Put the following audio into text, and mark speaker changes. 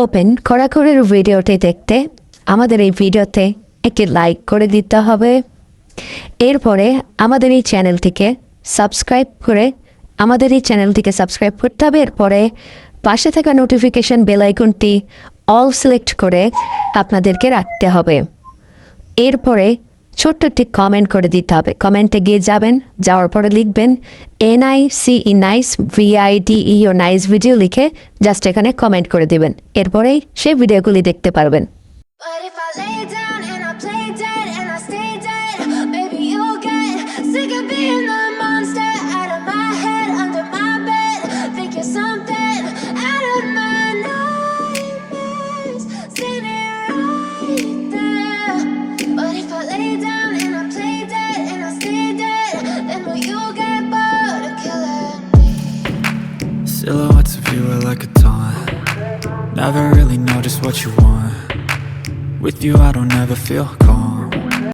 Speaker 1: Open কড়াকড়ির ভিডিওটি দেখতে আমাদের এই ভিডিওতে একটি লাইক করে দিতে হবে। এরপরে আমাদের এই চ্যানেলটিকে সাবস্ক্রাইব করতে হবে। এরপরে পাশে থাকা নোটিফিকেশন বেল আইকনটি অল সিলেক্ট করে আপনাদেরকে রাখতে হবে। এরপরে ছোট্ট একটি কমেন্ট করে দিতে হবে। কমেন্টে গিয়ে যাওয়ার পরে লিখবেন NICE nice VIDEO nice video লিখে জাস্ট এখানে কমেন্ট করে দিবেন। এরপরেই সেই ভিডিওগুলি দেখতে পারবেন।
Speaker 2: But if I lay down and I play dead and I stay dead, maybe you'll get sick of being the monster out of my head, under my bed. Think you're something out of my nightmares, standing right there. But if I lay down and I play dead and I stay dead, then will you get bored of killing me?
Speaker 3: Silhouettes of you are like a taunt. Never really know just what you want. With you I don't ever feel calm.